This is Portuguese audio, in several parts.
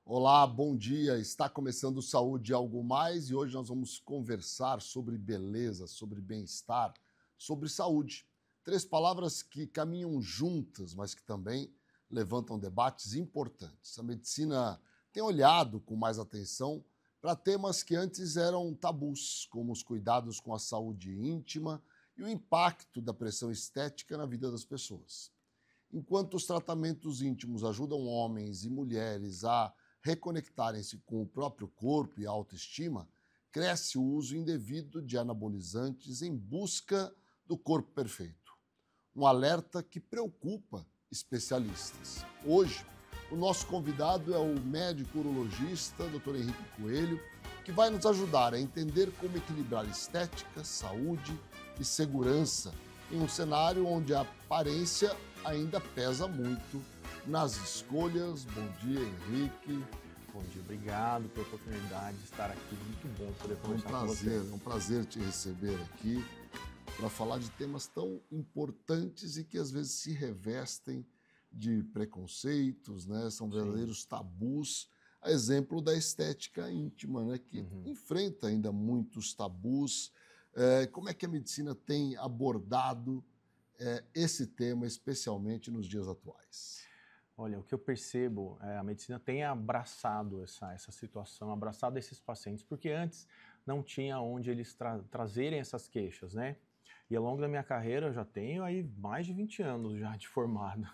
Olá, bom dia. Está começando Saúde e Algo Mais e hoje nós vamos conversar sobre beleza, sobre bem-estar, sobre saúde. Três palavras que caminham juntas, mas que também levantam debates importantes. A medicina tem olhado com mais atenção para temas que antes eram tabus, como os cuidados com a saúde íntima e o impacto da pressão estética na vida das pessoas. Enquanto os tratamentos íntimos ajudam homens e mulheres a reconectarem-se com o próprio corpo e a autoestima, cresce o uso indevido de anabolizantes em busca do corpo perfeito. Um alerta que preocupa especialistas. Hoje, o nosso convidado é o médico urologista, Dr. Henrique Coelho, que vai nos ajudar a entender como equilibrar estética, saúde e segurança em um cenário onde a aparência ainda pesa muito nas escolhas. Bom dia, Henrique. Bom dia, obrigado pela oportunidade de estar aqui. Muito bom poder conversar com você. É um prazer te receber aqui para falar de temas tão importantes e que às vezes se revestem de preconceitos, né? São verdadeiros tabus. A exemplo da estética íntima, né? Que enfrenta ainda muitos tabus. Como é que a medicina tem abordado esse tema, especialmente nos dias atuais? Olha, o que eu percebo, a medicina tem abraçado essa situação, abraçado esses pacientes, porque antes não tinha onde eles trazerem essas queixas, né? E ao longo da minha carreira eu já tenho aí mais de 20 anos já de formado.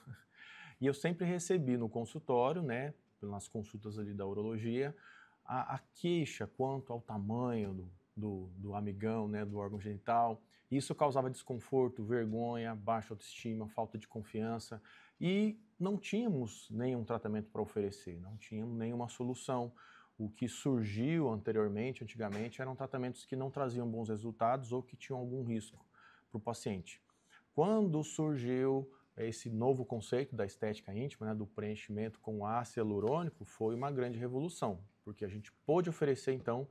E eu sempre recebi no consultório, né, nas consultas ali da urologia, a queixa quanto ao tamanho do amigão, né, do órgão genital. Isso causava desconforto, vergonha, baixa autoestima, falta de confiança e não tínhamos nenhum tratamento para oferecer, não tínhamos nenhuma solução. O que surgiu antigamente, eram tratamentos que não traziam bons resultados ou que tinham algum risco para o paciente. Quando surgiu esse novo conceito da estética íntima, né, do preenchimento com ácido hialurônico, foi uma grande revolução, porque a gente pôde oferecer então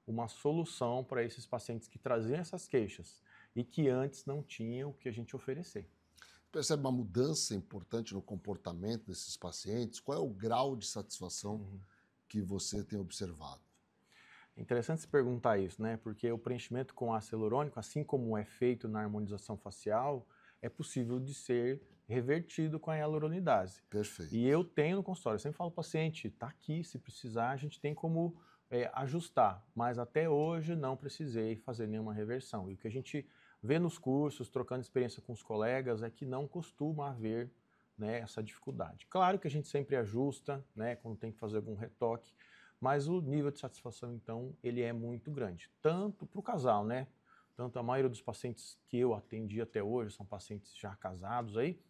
uma solução para esses pacientes que traziam essas queixas e que antes não tinham o que a gente oferecer. Percebe uma mudança importante no comportamento desses pacientes? Qual é o grau de satisfação que você tem observado? É interessante se perguntar isso, né? Porque o preenchimento com ácido hialurônico, assim como é feito na harmonização facial, é possível de ser revertido com a hialuronidase. Perfeito. E eu tenho no consultório, eu sempre falo para o paciente, está aqui, se precisar, a gente tem como ajustar, mas até hoje não precisei fazer nenhuma reversão. E o que a gente vê nos cursos, trocando experiência com os colegas, é que não costuma haver, né, essa dificuldade. Claro que a gente sempre ajusta, né, quando tem que fazer algum retoque, mas o nível de satisfação, então, ele é muito grande. Tanto para o casal, né? Tanto a maioria dos pacientes que eu atendi até hoje são pacientes já casados aí.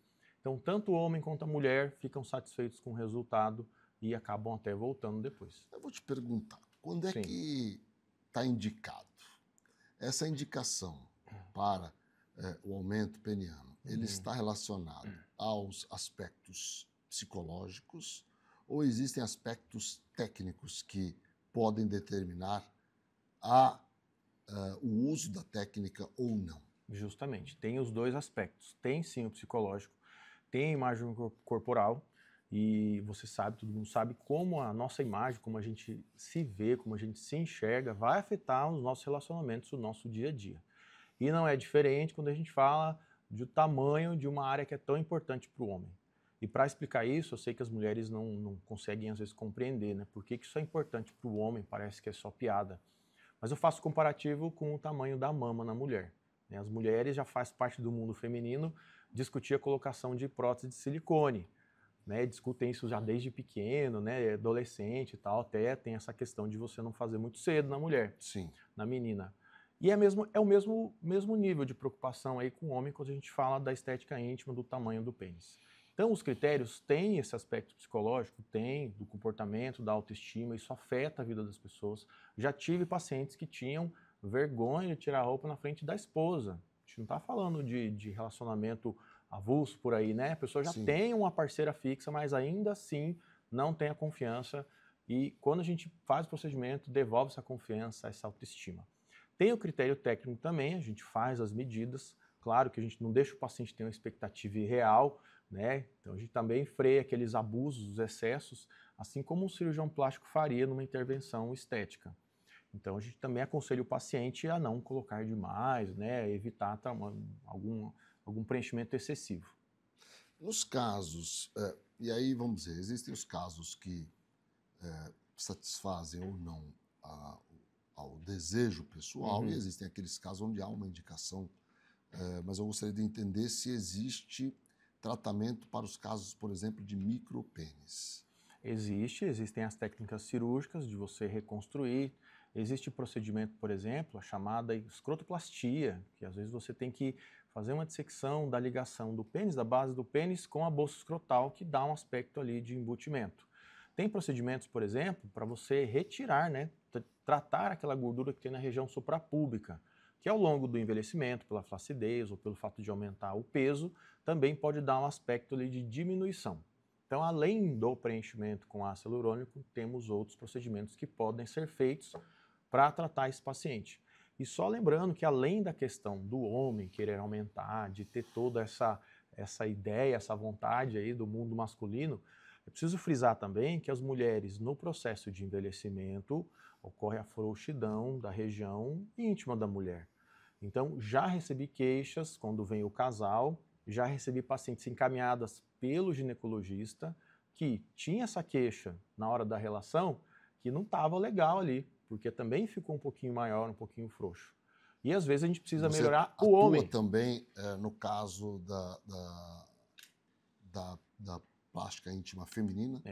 Então, tanto o homem quanto a mulher ficam satisfeitos com o resultado e acabam até voltando depois. Eu vou te perguntar, quando é que está indicado? Essa indicação para o aumento peniano, ele está relacionado aos aspectos psicológicos ou existem aspectos técnicos que podem determinar o uso da técnica ou não? Justamente, tem os dois aspectos. Tem sim o psicológico, tem a imagem corporal e você sabe, todo mundo sabe como a nossa imagem, como a gente se vê, como a gente se enxerga, vai afetar os nossos relacionamentos, o nosso dia a dia. E não é diferente quando a gente fala do tamanho de uma área que é tão importante para o homem. E para explicar isso, eu sei que as mulheres não conseguem às vezes compreender, né? Por que isso é importante para o homem, parece que é só piada. Mas eu faço comparativo com o tamanho da mama na mulher. Né? As mulheres já faz parte do mundo feminino discutir a colocação de prótese de silicone. Né? Discutem isso já desde pequeno, né? Adolescente e tal, até tem essa questão de você não fazer muito cedo na mulher, na menina. E é o mesmo nível de preocupação aí com o homem quando a gente fala da estética íntima, do tamanho do pênis. Então, os critérios têm esse aspecto psicológico, tem do comportamento, da autoestima, isso afeta a vida das pessoas. Já tive pacientes que tinham vergonha de tirar a roupa na frente da esposa. A gente não está falando de relacionamento avulso por aí, né? A pessoa já tem uma parceira fixa, mas ainda assim não tem a confiança e quando a gente faz o procedimento, devolve essa confiança, essa autoestima. Tem o critério técnico também, a gente faz as medidas, claro que a gente não deixa o paciente ter uma expectativa irreal, né? Então a gente também freia aqueles abusos, os excessos, assim como um cirurgião plástico faria numa intervenção estética. Então a gente também aconselha o paciente a não colocar demais, né? Evitar algum preenchimento excessivo. Nos casos, e aí vamos dizer, existem os casos que satisfazem ou não ao desejo pessoal, e existem aqueles casos onde há uma indicação, mas eu gostaria de entender se existe tratamento para os casos, por exemplo, de micropênis. Existem as técnicas cirúrgicas de você reconstruir, existe o procedimento, por exemplo, a chamada escrotoplastia, que às vezes você tem que fazer uma dissecção da ligação do pênis, da base do pênis, com a bolsa escrotal, que dá um aspecto ali de embutimento. Tem procedimentos, por exemplo, para você retirar, né, tratar aquela gordura que tem na região suprapúbica, que ao longo do envelhecimento, pela flacidez ou pelo fato de aumentar o peso, também pode dar um aspecto ali de diminuição. Então, além do preenchimento com ácido hialurônico, temos outros procedimentos que podem ser feitos para tratar esse paciente. E só lembrando que além da questão do homem querer aumentar, de ter toda essa ideia, essa vontade aí do mundo masculino, é preciso frisar também que as mulheres, no processo de envelhecimento, ocorre a frouxidão da região íntima da mulher. Então, já recebi queixas quando vem o casal, já recebi pacientes encaminhadas pelo ginecologista que tinha essa queixa na hora da relação que não estava legal ali, porque também ficou um pouquinho maior, um pouquinho frouxo. E às vezes a gente precisa melhorar o homem. Também no caso da plástica íntima feminina?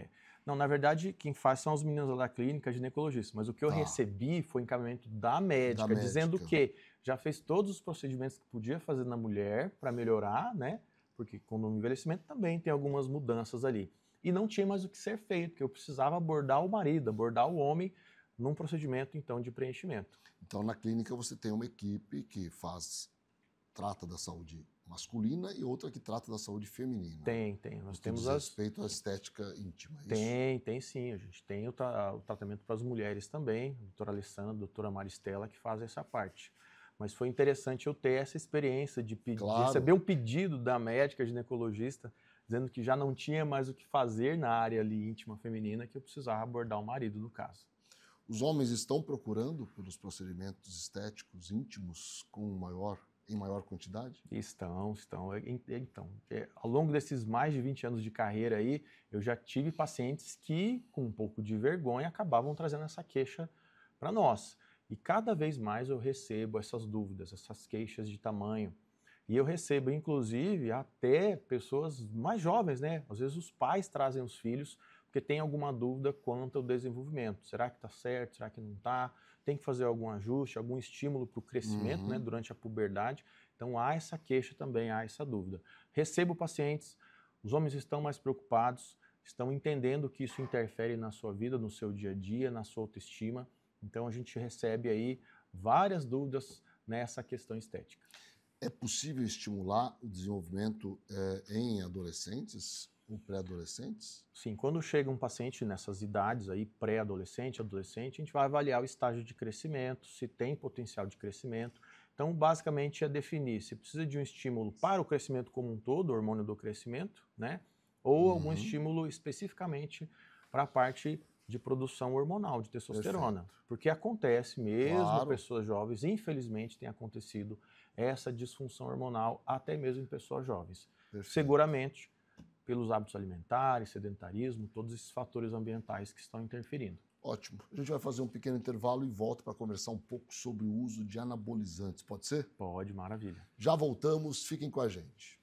Não, na verdade, quem faz são os meninos da clínica, ginecologistas. Mas o que eu recebi foi encaminhamento da médica, dizendo que já fez todos os procedimentos que podia fazer na mulher para melhorar, né? Porque com o envelhecimento também tem algumas mudanças ali. E não tinha mais o que ser feito, porque eu precisava abordar o marido, abordar o homem num procedimento, então, de preenchimento. Então, na clínica você tem uma equipe que trata da saúde masculina e outra que trata da saúde feminina. Tem. Nós temos respeito à estética íntima, Tem sim. A gente tem o tratamento para as mulheres também, a doutora Alessandra, a doutora Maristela, que fazem essa parte. Mas foi interessante eu ter essa experiência de receber um pedido da médica ginecologista, dizendo que já não tinha mais o que fazer na área ali íntima feminina, que eu precisava abordar o marido no caso. Os homens estão procurando pelos procedimentos estéticos íntimos em maior quantidade? Estão. Então, ao longo desses mais de 20 anos de carreira aí, eu já tive pacientes que, com um pouco de vergonha, acabavam trazendo essa queixa para nós. E cada vez mais eu recebo essas dúvidas, essas queixas de tamanho. E eu recebo, inclusive, até pessoas mais jovens, né? Às vezes os pais trazem os filhos porque tem alguma dúvida quanto ao desenvolvimento. Será que está certo? Será que não está? Tem que fazer algum ajuste, algum estímulo para o crescimento, né, durante a puberdade. Então há essa queixa também, há essa dúvida. Recebo pacientes, os homens estão mais preocupados, estão entendendo que isso interfere na sua vida, no seu dia a dia, na sua autoestima. Então a gente recebe aí várias dúvidas nessa questão estética. É possível estimular o desenvolvimento em adolescentes ou pré-adolescentes? Sim, quando chega um paciente nessas idades aí, pré-adolescente, adolescente, a gente vai avaliar o estágio de crescimento, se tem potencial de crescimento. Então, basicamente, é definir se precisa de um estímulo para o crescimento como um todo, o hormônio do crescimento, né? Ou algum estímulo especificamente para a parte de produção hormonal, de testosterona. Perfeito. Porque acontece mesmo, pessoas jovens, infelizmente tem acontecido essa disfunção hormonal até mesmo em pessoas jovens. Perfeito. Seguramente, pelos hábitos alimentares, sedentarismo, todos esses fatores ambientais que estão interferindo. Ótimo. A gente vai fazer um pequeno intervalo e volta para conversar um pouco sobre o uso de anabolizantes. Pode ser? Pode, maravilha. Já voltamos, fiquem com a gente.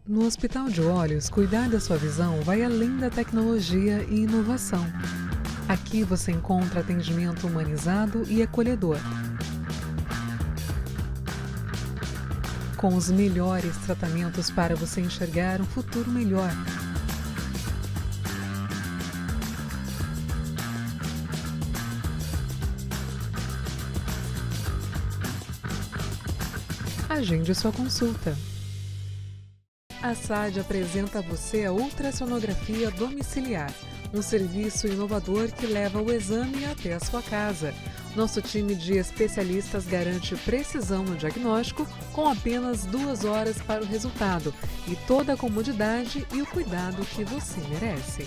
No Hospital de Olhos, cuidar da sua visão vai além da tecnologia e inovação. Aqui você encontra atendimento humanizado e acolhedor. Com os melhores tratamentos para você enxergar um futuro melhor. Agende sua consulta. A SAD apresenta a você a ultrassonografia domiciliar, um serviço inovador que leva o exame até a sua casa. Nosso time de especialistas garante precisão no diagnóstico com apenas 2 horas para o resultado e toda a comodidade e o cuidado que você merece.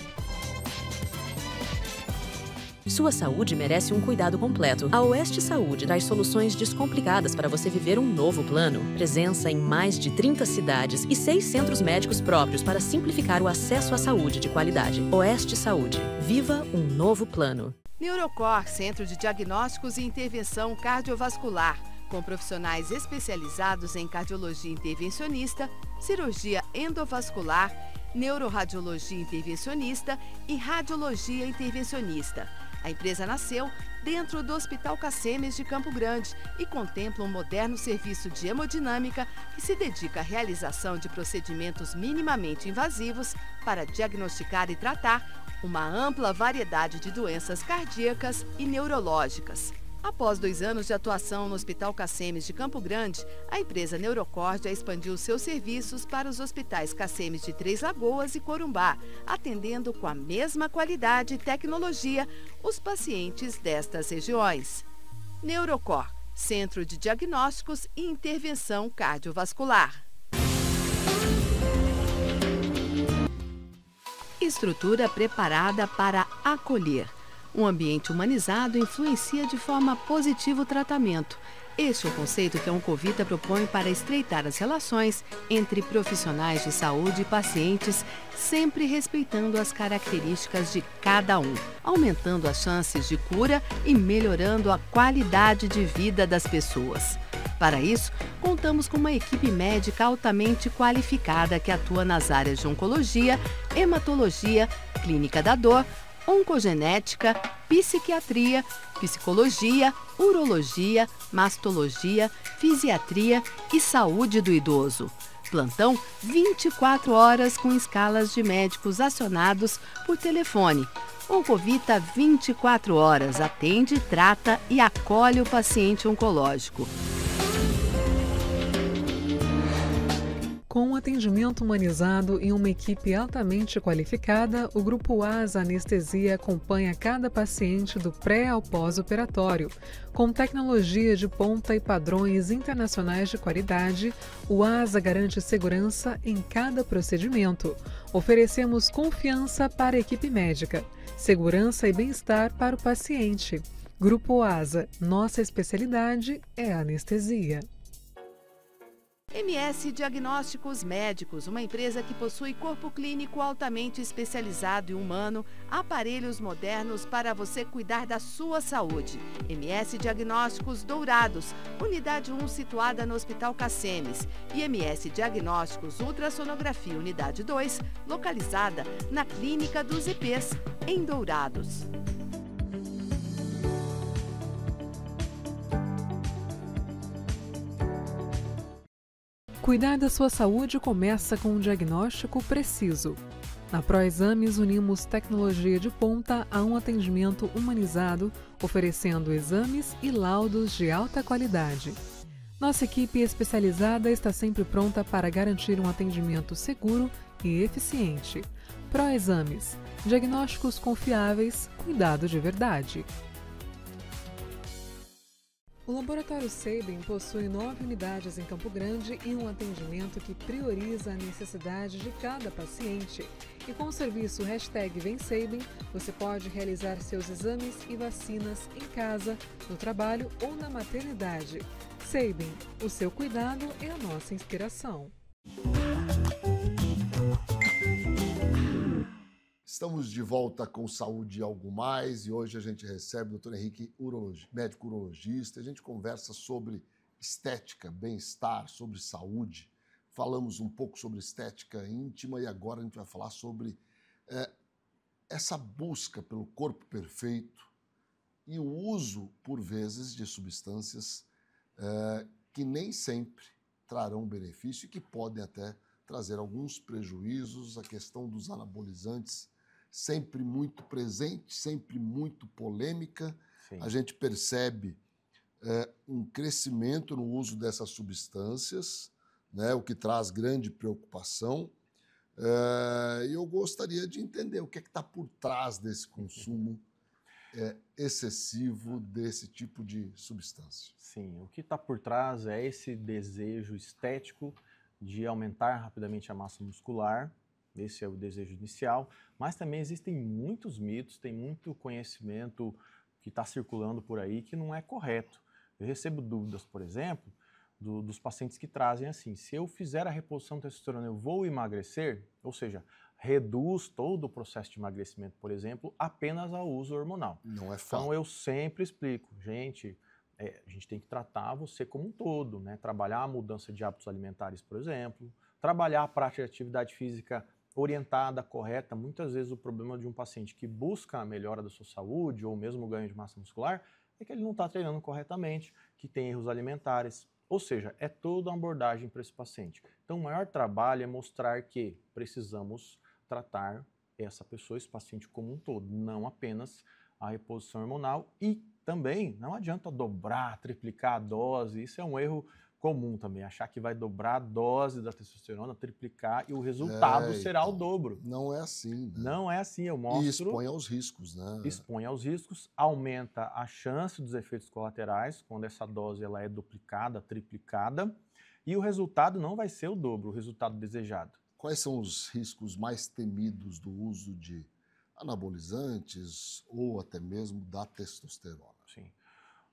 Sua saúde merece um cuidado completo. A Oeste Saúde traz soluções descomplicadas para você viver um novo plano. Presença em mais de 30 cidades e 6 centros médicos próprios para simplificar o acesso à saúde de qualidade. Oeste Saúde. Viva um novo plano. Neurocor, Centro de Diagnósticos e Intervenção Cardiovascular, com profissionais especializados em cardiologia intervencionista, cirurgia endovascular, neuroradiologia intervencionista e radiologia intervencionista. A empresa nasceu dentro do Hospital Cacemes de Campo Grande e contempla um moderno serviço de hemodinâmica que se dedica à realização de procedimentos minimamente invasivos para diagnosticar e tratar uma ampla variedade de doenças cardíacas e neurológicas. Após 2 anos de atuação no Hospital Cacemes de Campo Grande, a empresa Neurocor já expandiu seus serviços para os hospitais Cacemes de Três Lagoas e Corumbá, atendendo com a mesma qualidade e tecnologia os pacientes destas regiões. Neurocor, Centro de Diagnósticos e Intervenção Cardiovascular. Estrutura preparada para acolher. Um ambiente humanizado influencia de forma positiva o tratamento. Este é o conceito que a Oncovita propõe para estreitar as relações entre profissionais de saúde e pacientes, sempre respeitando as características de cada um, aumentando as chances de cura e melhorando a qualidade de vida das pessoas. Para isso, contamos com uma equipe médica altamente qualificada que atua nas áreas de oncologia, hematologia, clínica da dor, oncogenética, psiquiatria, psicologia, urologia, mastologia, fisiatria e saúde do idoso. Plantão 24 horas com escalas de médicos acionados por telefone. Oncovita 24 horas atende, trata e acolhe o paciente oncológico. Com um atendimento humanizado e uma equipe altamente qualificada, o Grupo ASA Anestesia acompanha cada paciente do pré ao pós-operatório. Com tecnologia de ponta e padrões internacionais de qualidade, o ASA garante segurança em cada procedimento. Oferecemos confiança para a equipe médica, segurança e bem-estar para o paciente. Grupo ASA, nossa especialidade é a anestesia. MS Diagnósticos Médicos, uma empresa que possui corpo clínico altamente especializado e humano, aparelhos modernos para você cuidar da sua saúde. MS Diagnósticos Dourados, unidade 1 situada no Hospital Cacemes. E MS Diagnósticos Ultrassonografia, unidade 2, localizada na Clínica dos IPs, em Dourados. Cuidar da sua saúde começa com um diagnóstico preciso. Na ProExames, unimos tecnologia de ponta a um atendimento humanizado, oferecendo exames e laudos de alta qualidade. Nossa equipe especializada está sempre pronta para garantir um atendimento seguro e eficiente. ProExames, diagnósticos confiáveis, cuidado de verdade. O Laboratório Sabin possui 9 unidades em Campo Grande e um atendimento que prioriza a necessidade de cada paciente. E com o serviço #VemSabin, você pode realizar seus exames e vacinas em casa, no trabalho ou na maternidade. Sabin, o seu cuidado é a nossa inspiração. Estamos de volta com Saúde e Algo Mais e hoje a gente recebe o Dr. Henrique, médico urologista. A gente conversa sobre estética, bem-estar, sobre saúde. Falamos um pouco sobre estética íntima e agora a gente vai falar sobre essa busca pelo corpo perfeito e o uso, por vezes, de substâncias que nem sempre trarão benefício e que podem até trazer alguns prejuízos. A questão dos anabolizantes sempre muito presente, sempre muito polêmica. Sim. A gente percebe um crescimento no uso dessas substâncias, né, o que traz grande preocupação. E eu gostaria de entender o que é que está por trás desse consumo excessivo desse tipo de substância. Sim, o que está por trás é esse desejo estético de aumentar rapidamente a massa muscular. Esse é o desejo inicial, mas também existem muitos mitos, tem muito conhecimento que está circulando por aí que não é correto. Eu recebo dúvidas, por exemplo, dos pacientes que trazem assim: se eu fizer a reposição de testosterona, eu vou emagrecer? Ou seja, reduz todo o processo de emagrecimento, por exemplo, apenas ao uso hormonal. Não é fato. Então eu sempre explico, gente, a gente tem que tratar você como um todo, né? Trabalhar a mudança de hábitos alimentares, por exemplo, trabalhar a prática de atividade física orientada, correta. Muitas vezes o problema de um paciente que busca a melhora da sua saúde ou mesmo o ganho de massa muscular é que ele não está treinando corretamente, que tem erros alimentares. Ou seja, é toda uma abordagem para esse paciente. Então, o maior trabalho é mostrar que precisamos tratar essa pessoa, esse paciente como um todo, não apenas a reposição hormonal. E também não adianta dobrar, triplicar a dose, isso é um erro comum também, achar que vai dobrar a dose da testosterona, triplicar e o resultado será o dobro. Não é assim, né? Não é assim, eu mostro... E expõe aos riscos, né? Expõe aos riscos, aumenta a chance dos efeitos colaterais, quando essa dose ela é duplicada, triplicada, e o resultado não vai ser o dobro, o resultado desejado. Quais são os riscos mais temidos do uso de anabolizantes ou até mesmo da testosterona? Sim.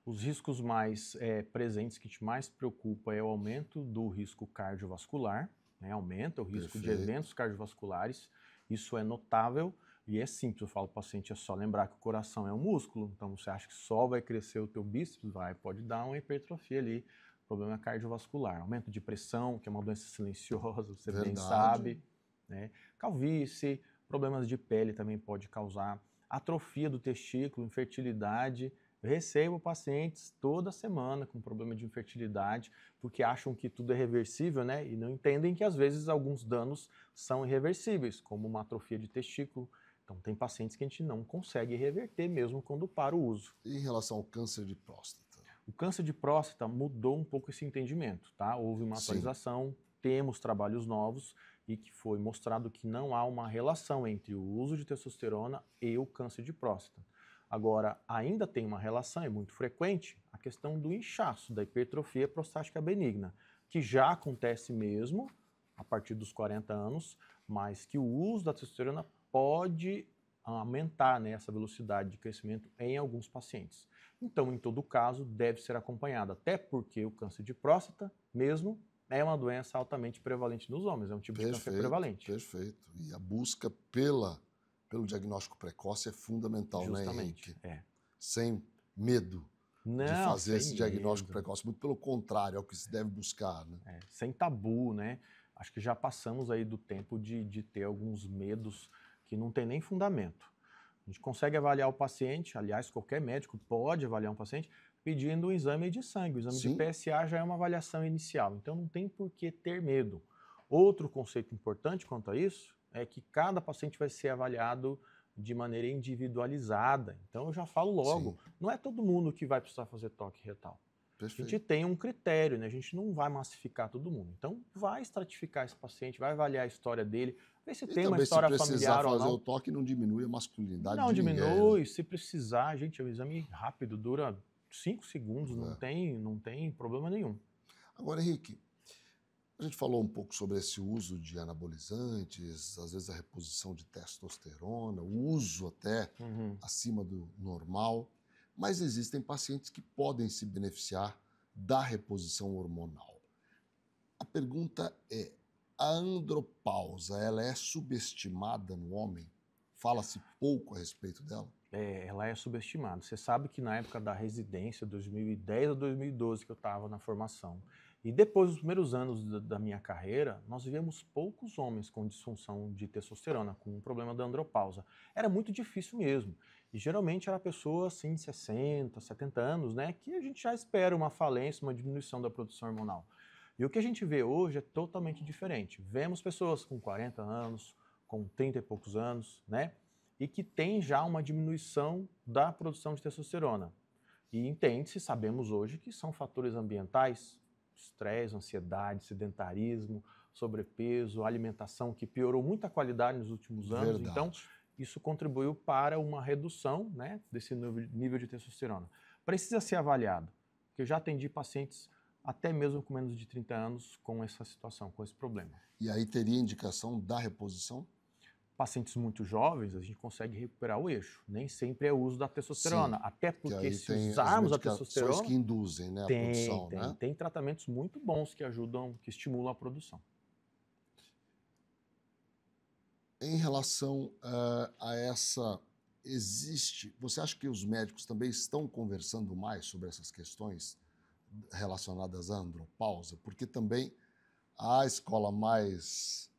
Os riscos mais presentes que te mais preocupa é o aumento do risco cardiovascular, né? Aumenta o risco de eventos cardiovasculares, isso é notável e é simples. Eu falo para o paciente, é só lembrar que o coração é um músculo, então você acha que só vai crescer o teu bíceps? Pode dar uma hipertrofia ali, problema cardiovascular. Aumento de pressão, que é uma doença silenciosa, você bem sabe, né? Calvície, problemas de pele também pode causar, atrofia do testículo, infertilidade. Eu recebo pacientes toda semana com problema de infertilidade, porque acham que tudo é reversível, né? E não entendem que às vezes alguns danos são irreversíveis, como uma atrofia de testículo. Então tem pacientes que a gente não consegue reverter mesmo quando para o uso. E em relação ao câncer de próstata? O câncer de próstata mudou um pouco esse entendimento, tá? Houve uma atualização, temos trabalhos novos e que foi mostrado que não há uma relação entre o uso de testosterona e o câncer de próstata. Agora, ainda tem uma relação, é muito frequente, a questão do inchaço, da hipertrofia prostática benigna, que já acontece mesmo a partir dos 40 anos, mas que o uso da testosterona pode aumentar, né, essa velocidade de crescimento em alguns pacientes. Então, em todo caso, deve ser acompanhado, até porque o câncer de próstata mesmo é uma doença altamente prevalente nos homens, é um tipo de câncer prevalente. Perfeito. E a busca pelo diagnóstico precoce é fundamental, justamente, né, Henrique? Sem medo de fazer esse diagnóstico precoce. Muito pelo contrário, é o que se deve buscar, né? Sem tabu, né? Acho que já passamos aí do tempo de ter alguns medos que não tem nem fundamento. A gente consegue avaliar o paciente, aliás, qualquer médico pode avaliar um paciente pedindo um exame de sangue. O exame de PSA já é uma avaliação inicial, então não tem por que ter medo. Outro conceito importante quanto a isso é que cada paciente vai ser avaliado de maneira individualizada. Então eu já falo logo, não é todo mundo que vai precisar fazer toque retal. Perfeito. A gente tem um critério, né? A gente não vai massificar todo mundo. Então vai estratificar esse paciente, vai avaliar a história dele, ver se tem uma história familiar ou não. Se precisar fazer o toque, não diminui a masculinidade não de ninguém. Não diminui, se precisar, gente, é um exame rápido, dura 5 segundos, não tem problema nenhum. Agora, Henrique, a gente falou um pouco sobre esse uso de anabolizantes, às vezes a reposição de testosterona, o uso até acima do normal, mas existem pacientes que podem se beneficiar da reposição hormonal. A pergunta é, a andropausa, ela é subestimada no homem? Fala-se pouco a respeito dela? Ela é subestimada. Você sabe que na época da residência, 2010 a 2012, que eu estava na formação, e depois dos primeiros anos da minha carreira, nós vivemos poucos homens com disfunção de testosterona, com um problema da andropausa. Era muito difícil mesmo. E geralmente era pessoa assim, 60, 70 anos, né, que a gente já espera uma falência, uma diminuição da produção hormonal. E o que a gente vê hoje é totalmente diferente. Vemos pessoas com 40 anos, com 30 e poucos anos, né, e que tem já uma diminuição da produção de testosterona. E entende-se, sabemos hoje, que são fatores ambientais. estresse, ansiedade, sedentarismo, sobrepeso, alimentação que piorou muito a qualidade nos últimos anos. Verdade. Então, isso contribuiu para uma redução, né, desse nível de testosterona. Precisa ser avaliado, porque eu já atendi pacientes até mesmo com menos de 30 anos com essa situação, com esse problema. E aí teria indicação da reposição? Pacientes muito jovens, a gente consegue recuperar o eixo. Nem sempre é o uso da testosterona. Sim, até porque se tem usarmos a as medicações testosterona, que induzem, né, a produção, né? tem tratamentos muito bons que ajudam, que estimulam a produção. Em relação a essa, você acha que os médicos também estão conversando mais sobre essas questões relacionadas à andropausa? Porque também a escola mais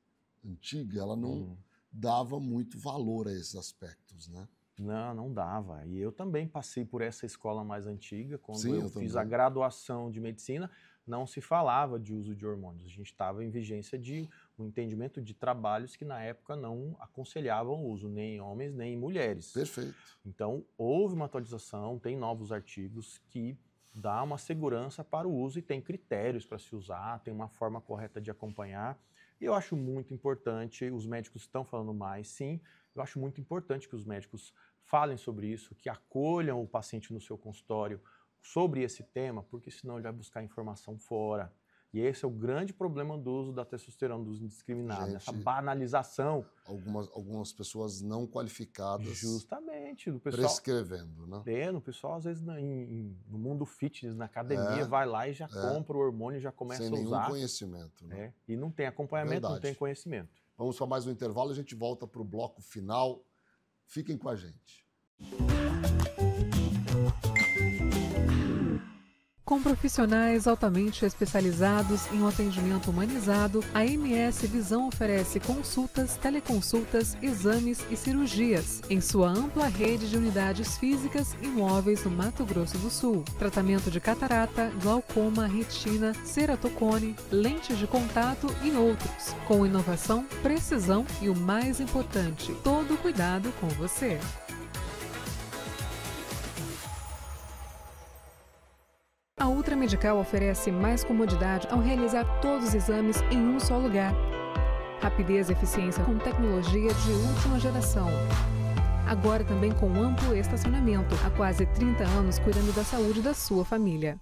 antiga, ela não dava muito valor a esses aspectos, né? Não dava. E eu também passei por essa escola mais antiga, quando Sim, eu fiz a graduação de medicina, não se falava de uso de hormônios. A gente estava em vigência de um entendimento de trabalhos que na época não aconselhavam o uso, nem em homens, nem em mulheres. Perfeito. Então, houve uma atualização, tem novos artigos que dá uma segurança para o uso e tem critérios para se usar, tem uma forma correta de acompanhar. E eu acho muito importante, os médicos estão falando mais, sim, eu acho muito importante que os médicos falem sobre isso, que acolham o paciente no seu consultório sobre esse tema, porque senão ele vai buscar informação fora. E esse é o grande problema do uso da testosterona, do uso indiscriminado, essa banalização. Algumas pessoas não qualificadas. Justamente. Do pessoal, prescrevendo, né? O pessoal, às vezes, no mundo fitness, na academia, vai lá e já compra o hormônio, já começa a usar. Sem nenhum conhecimento, né? E não tem acompanhamento, não tem conhecimento. Vamos para mais um intervalo, a gente volta para o bloco final. Fiquem com a gente. Com profissionais altamente especializados em um atendimento humanizado, a MS Visão oferece consultas, teleconsultas, exames e cirurgias em sua ampla rede de unidades físicas e móveis no Mato Grosso do Sul. Tratamento de catarata, glaucoma, retina, ceratocone, lentes de contato e outros. Com inovação, precisão e o mais importante, todo cuidado com você. A Ultra Medical oferece mais comodidade ao realizar todos os exames em um só lugar. Rapidez e eficiência com tecnologia de última geração. Agora também com amplo estacionamento. Há quase 30 anos cuidando da saúde da sua família.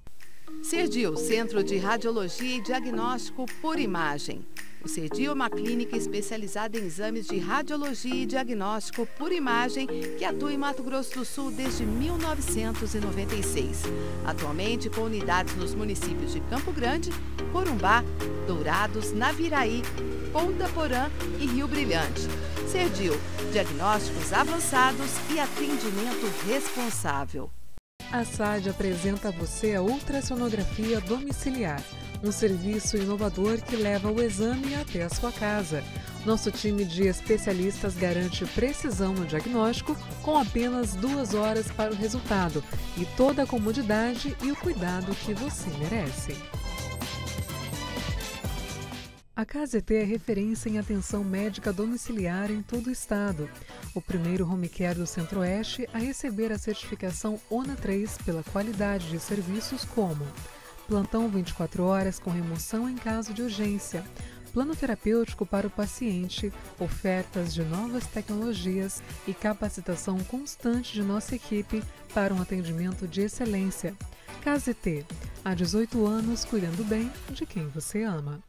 Cerdil, Centro de Radiologia e Diagnóstico por Imagem. O Cerdil é uma clínica especializada em exames de radiologia e diagnóstico por imagem que atua em Mato Grosso do Sul desde 1996. Atualmente com unidades nos municípios de Campo Grande, Corumbá, Dourados, Naviraí, Ponta Porã e Rio Brilhante. Cerdil, diagnósticos avançados e atendimento responsável. A SAD apresenta a você a ultrassonografia domiciliar, um serviço inovador que leva o exame até a sua casa. Nosso time de especialistas garante precisão no diagnóstico com apenas 2 horas para o resultado e toda a comodidade e o cuidado que você merece. A KZT é referência em atenção médica domiciliar em todo o estado. O primeiro home care do Centro-Oeste a receber a certificação ONA 3 pela qualidade de serviços como plantão 24 horas com remoção em caso de urgência, plano terapêutico para o paciente, ofertas de novas tecnologias e capacitação constante de nossa equipe para um atendimento de excelência. KZT, há 18 anos cuidando bem de quem você ama.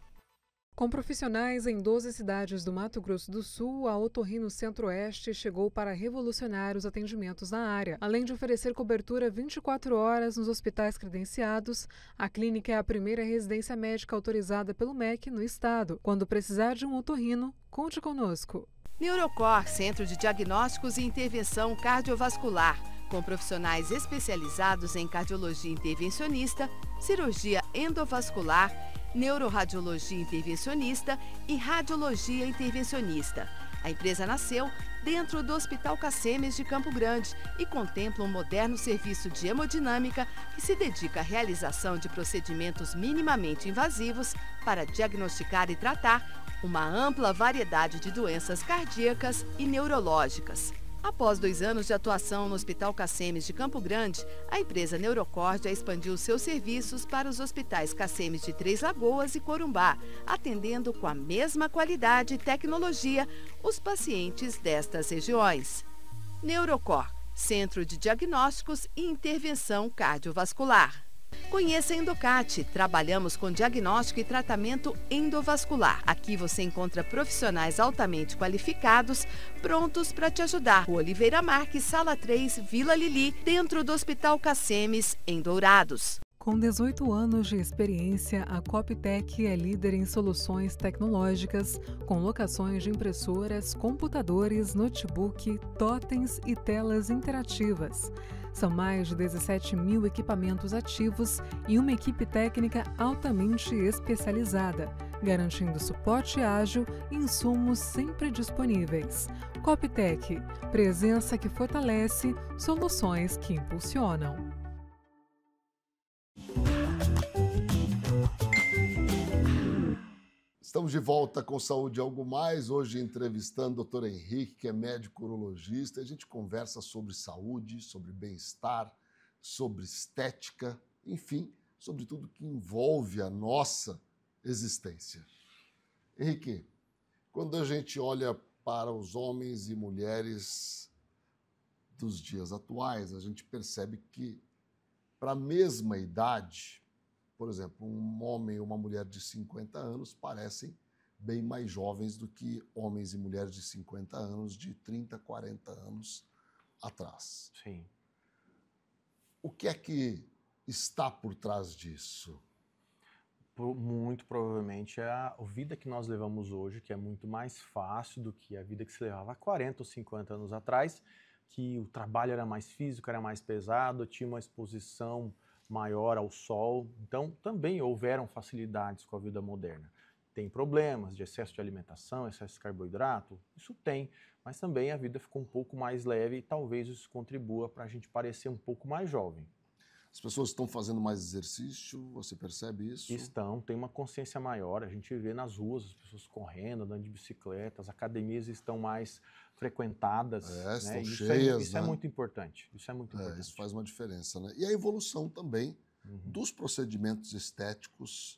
Com profissionais em 12 cidades do Mato Grosso do Sul, a Otorrino Centro-Oeste chegou para revolucionar os atendimentos na área. Além de oferecer cobertura 24 horas nos hospitais credenciados, a clínica é a primeira residência médica autorizada pelo MEC no estado. Quando precisar de um otorrino, conte conosco. Neurocor, Centro de Diagnósticos e Intervenção Cardiovascular, com profissionais especializados em cardiologia intervencionista, cirurgia endovascular, neuroradiologia intervencionista e radiologia intervencionista. A empresa nasceu dentro do Hospital Cacemes de Campo Grande e contempla um moderno serviço de hemodinâmica que se dedica à realização de procedimentos minimamente invasivos para diagnosticar e tratar uma ampla variedade de doenças cardíacas e neurológicas. Após 2 anos de atuação no Hospital Cacemes de Campo Grande, a empresa Neurocord já expandiu seus serviços para os hospitais Cacemes de Três Lagoas e Corumbá, atendendo com a mesma qualidade e tecnologia os pacientes destas regiões. Neurocord, Centro de Diagnósticos e Intervenção Cardiovascular. Conheça a Endocate. Trabalhamos com diagnóstico e tratamento endovascular. Aqui você encontra profissionais altamente qualificados, prontos para te ajudar. Rua Oliveira Marques, Sala 3, Vila Lili, dentro do Hospital Cacemes, em Dourados. Com 18 anos de experiência, a Coptec é líder em soluções tecnológicas, com locações de impressoras, computadores, notebook, totens e telas interativas. São mais de 17 mil equipamentos ativos e uma equipe técnica altamente especializada, garantindo suporte ágil e insumos sempre disponíveis. Coptec, presença que fortalece, soluções que impulsionam. Estamos de volta com Saúde e Algo Mais, hoje entrevistando o Dr. Henrique, que é médico urologista. A gente conversa sobre saúde, sobre bem-estar, sobre estética, enfim, sobre tudo que envolve a nossa existência. Henrique, quando a gente olha para os homens e mulheres dos dias atuais, a gente percebe que para a mesma idade, por exemplo, um homem e uma mulher de 50 anos parecem bem mais jovens do que homens e mulheres de 50 anos, de 30, 40 anos atrás. Sim. O que é que está por trás disso? Muito provavelmente é a vida que nós levamos hoje, que é muito mais fácil do que a vida que se levava há 40 ou 50 anos atrás, que o trabalho era mais físico, era mais pesado, tinha uma exposição maior ao sol, então também houveram facilidades com a vida moderna. Tem problemas de excesso de alimentação, excesso de carboidrato, isso tem, mas também a vida ficou um pouco mais leve e talvez isso contribua para a gente parecer um pouco mais jovem. As pessoas estão fazendo mais exercício, você percebe isso? Estão, tem uma consciência maior, a gente vê nas ruas as pessoas correndo, andando de bicicleta, as academias estão mais frequentadas. Estão né? cheias, isso é muito importante, isso é muito importante. Isso faz uma diferença, né? E a evolução também dos procedimentos estéticos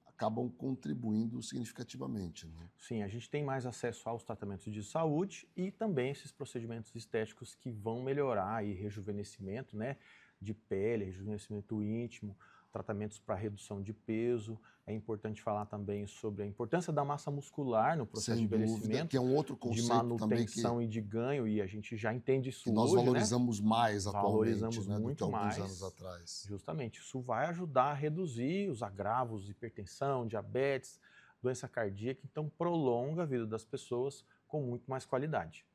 acabam contribuindo significativamente, né? Sim, a gente tem mais acesso aos tratamentos de saúde e também esses procedimentos estéticos que vão melhorar aí rejuvenescimento, né? De pele, rejuvenescimento íntimo, tratamentos para redução de peso. É importante falar também sobre a importância da massa muscular no processo de envelhecimento, que é um outro conceito de manutenção também e de ganho, e a gente já entende isso que nós hoje, valorizamos mais atualmente, valorizamos né, muito do que mais, alguns anos atrás. Justamente, isso vai ajudar a reduzir os agravos, hipertensão, diabetes, doença cardíaca, então prolonga a vida das pessoas com muito mais qualidade.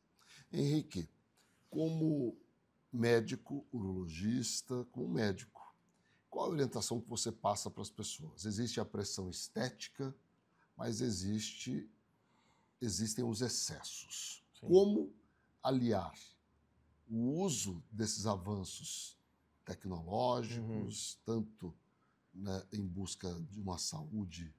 Henrique, como médico, urologista, como médico, qual a orientação que você passa para as pessoas? Existe a pressão estética, mas existem os excessos. Sim. Como aliar o uso desses avanços tecnológicos, tanto, né, em busca de uma saúde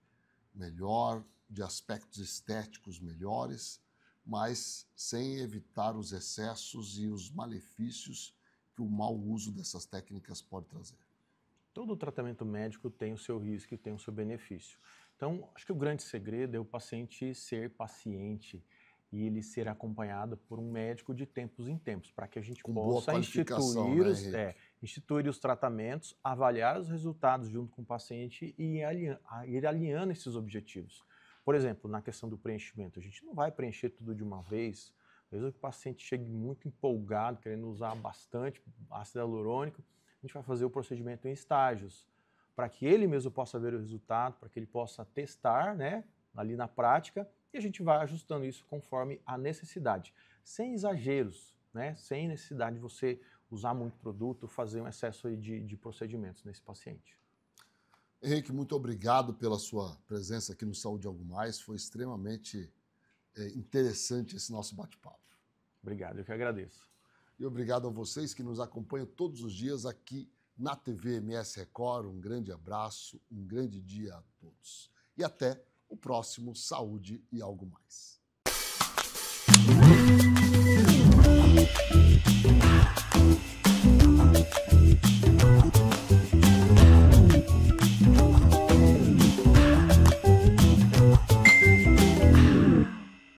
melhor, de aspectos estéticos melhores, mas sem evitar os excessos e os malefícios que o mau uso dessas técnicas pode trazer? Todo tratamento médico tem o seu risco e tem o seu benefício. Então, acho que o grande segredo é o paciente ser paciente e ele ser acompanhado por um médico de tempos em tempos, para que a gente possa instituir os tratamentos, avaliar os resultados junto com o paciente e ir alinhando esses objetivos. Por exemplo, na questão do preenchimento, a gente não vai preencher tudo de uma vez. Às vezes o paciente chega muito empolgado, querendo usar bastante ácido hialurônico, a gente vai fazer o procedimento em estágios, para que ele mesmo possa ver o resultado, para que ele possa testar, né, ali na prática, e a gente vai ajustando isso conforme a necessidade, sem exageros, né, sem necessidade de você usar muito produto, fazer um excesso aí de procedimentos nesse paciente. Henrique, muito obrigado pela sua presença aqui no Saúde Algo Mais, foi extremamente interessante esse nosso bate-papo. Obrigado, eu que agradeço. E obrigado a vocês que nos acompanham todos os dias aqui na TV MS Record. Um grande abraço, um grande dia a todos. E até o próximo Saúde e Algo Mais.